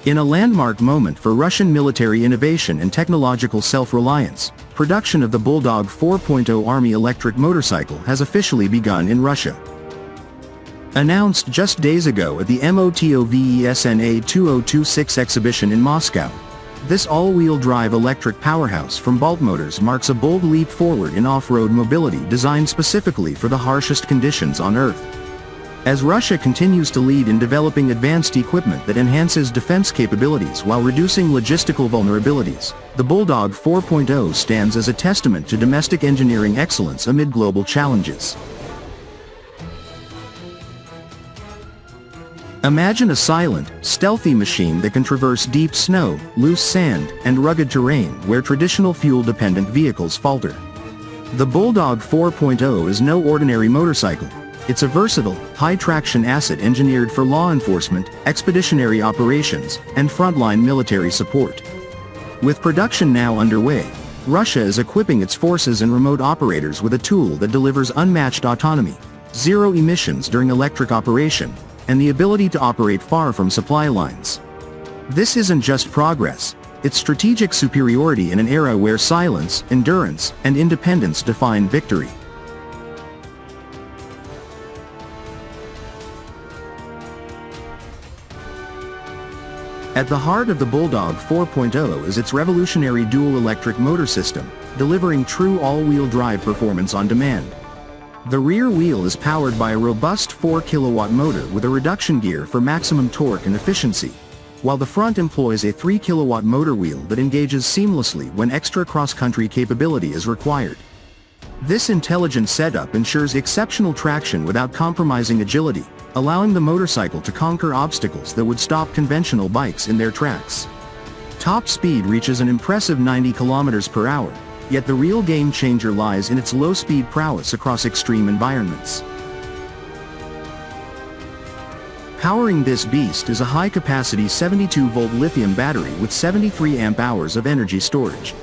In a landmark moment for Russian military innovation and technological self-reliance, production of the Bulldog 4.0 Army electric motorcycle has officially begun in Russia. Announced just days ago at the MOTOVESNA 2026 exhibition in Moscow, this all-wheel drive electric powerhouse from Bolt Motors marks a bold leap forward in off-road mobility designed specifically for the harshest conditions on Earth. As Russia continues to lead in developing advanced equipment that enhances defense capabilities while reducing logistical vulnerabilities, the Bulldog 4.0 stands as a testament to domestic engineering excellence amid global challenges. Imagine a silent, stealthy machine that can traverse deep snow, loose sand, and rugged terrain where traditional fuel-dependent vehicles falter. The Bulldog 4.0 is no ordinary motorcycle. It's a versatile, high-traction asset engineered for law enforcement, expeditionary operations, and frontline military support. With production now underway, Russia is equipping its forces and remote operators with a tool that delivers unmatched autonomy, zero emissions during electric operation, and the ability to operate far from supply lines. This isn't just progress, it's strategic superiority in an era where silence, endurance, and independence define victory. At the heart of the Bulldog 4.0 is its revolutionary dual-electric motor system, delivering true all-wheel drive performance on demand. The rear wheel is powered by a robust 4-kilowatt motor with a reduction gear for maximum torque and efficiency, while the front employs a 3-kilowatt motor wheel that engages seamlessly when extra cross-country capability is required. This intelligent setup ensures exceptional traction without compromising agility, allowing the motorcycle to conquer obstacles that would stop conventional bikes in their tracks. Top speed reaches an impressive 90 km per hour, yet the real game changer lies in its low-speed prowess across extreme environments. Powering this beast is a high-capacity 72-volt lithium battery with 73 amp-hours of energy storage.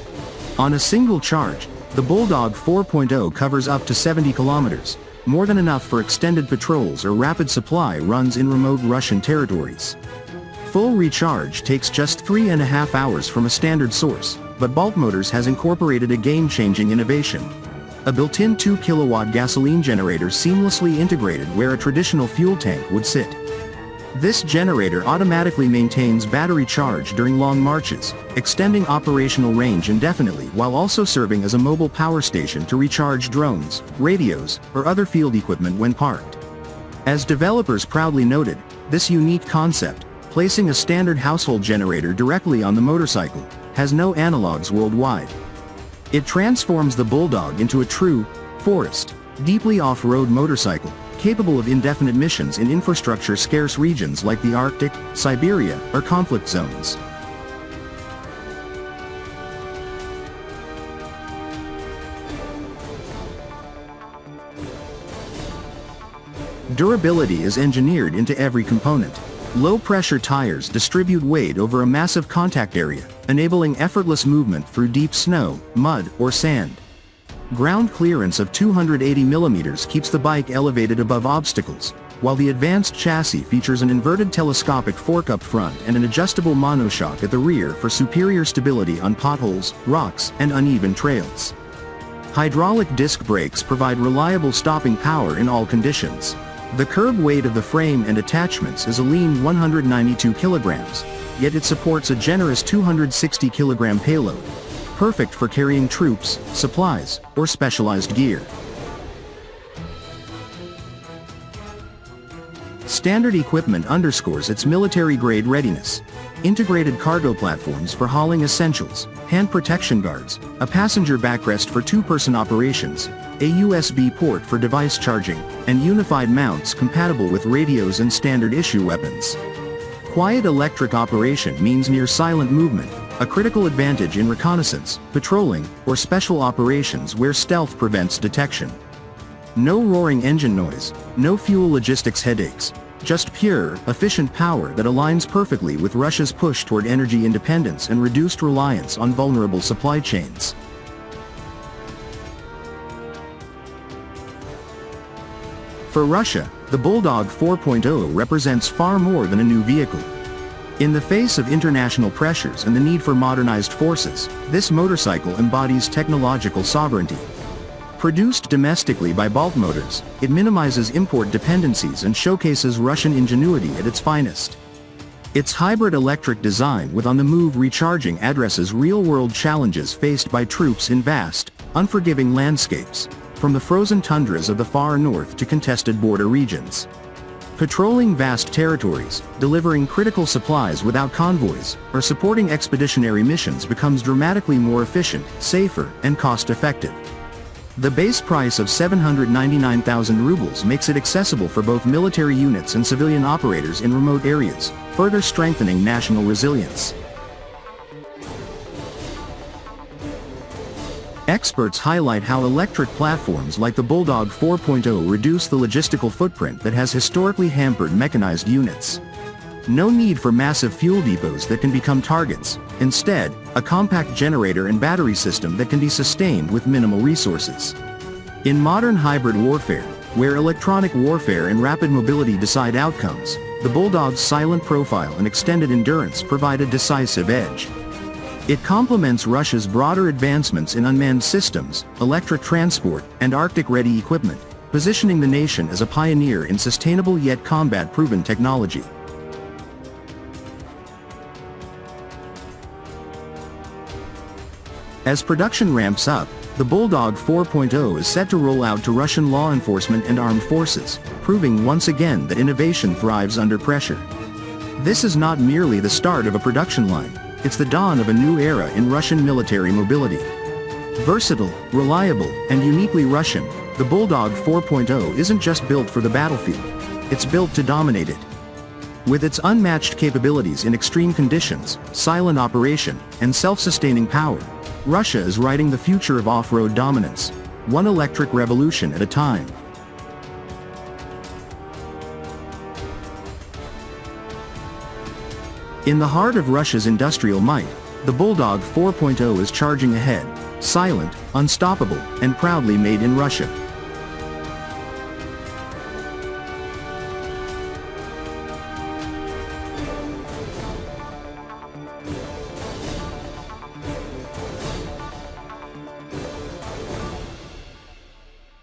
On a single charge, the Bulldog 4.0 covers up to 70 kilometers, more than enough for extended patrols or rapid supply runs in remote Russian territories. Full recharge takes just 3.5 hours from a standard source, but Bolt Motors has incorporated a game-changing innovation. A built-in 2-kilowatt gasoline generator seamlessly integrated where a traditional fuel tank would sit. This generator automatically maintains battery charge during long marches, extending operational range indefinitely while also serving as a mobile power station to recharge drones, radios, or other field equipment when parked. As developers proudly noted, this unique concept, placing a standard household generator directly on the motorcycle, has no analogs worldwide. It transforms the Bulldog into a true, forest, deeply off-road motorcycle, capable of indefinite missions in infrastructure-scarce regions like the Arctic, Siberia, or conflict zones. Durability is engineered into every component. Low-pressure tires distribute weight over a massive contact area, enabling effortless movement through deep snow, mud, or sand. Ground clearance of 280 mm keeps the bike elevated above obstacles, while the advanced chassis features an inverted telescopic fork up front and an adjustable monoshock at the rear for superior stability on potholes, rocks, and uneven trails. Hydraulic disc brakes provide reliable stopping power in all conditions. The curb weight of the frame and attachments is a lean 192 kilograms, yet it supports a generous 260 kilogram payload, perfect for carrying troops, supplies, or specialized gear. Standard equipment underscores its military-grade readiness. Integrated cargo platforms for hauling essentials, hand protection guards, a passenger backrest for two-person operations, a USB port for device charging, and unified mounts compatible with radios and standard-issue weapons. Quiet electric operation means near-silent movement, a critical advantage in reconnaissance, patrolling, or special operations where stealth prevents detection. No roaring engine noise, no fuel logistics headaches, just pure, efficient power that aligns perfectly with Russia's push toward energy independence and reduced reliance on vulnerable supply chains. For Russia, the Bulldog 4.0 represents far more than a new vehicle. In the face of international pressures and the need for modernized forces, this motorcycle embodies technological sovereignty. Produced domestically by Bulk Motors, it minimizes import dependencies and showcases Russian ingenuity at its finest. Its hybrid electric design with on-the-move recharging addresses real-world challenges faced by troops in vast, unforgiving landscapes, from the frozen tundras of the far north to contested border regions. Patrolling vast territories, delivering critical supplies without convoys, or supporting expeditionary missions becomes dramatically more efficient, safer, and cost-effective. The base price of 799,000 rubles makes it accessible for both military units and civilian operators in remote areas, further strengthening national resilience. Experts highlight how electric platforms like the Bulldog 4.0 reduce the logistical footprint that has historically hampered mechanized units. No need for massive fuel depots that can become targets. Instead, a compact generator and battery system that can be sustained with minimal resources. In modern hybrid warfare, where electronic warfare and rapid mobility decide outcomes, the Bulldog's silent profile and extended endurance provide a decisive edge. It complements Russia's broader advancements in unmanned systems, electric transport, and Arctic-ready equipment, positioning the nation as a pioneer in sustainable yet combat-proven technology. As production ramps up, the Bulldog 4.0 is set to roll out to Russian law enforcement and armed forces, proving once again that innovation thrives under pressure. This is not merely the start of a production line, it's the dawn of a new era in Russian military mobility. Versatile, reliable, and uniquely Russian, the Bulldog 4.0 isn't just built for the battlefield, it's built to dominate it. With its unmatched capabilities in extreme conditions, silent operation, and self-sustaining power, Russia is writing the future of off-road dominance, one electric revolution at a time. In the heart of Russia's industrial might, the Bulldog 4.0 is charging ahead, silent, unstoppable, and proudly made in Russia.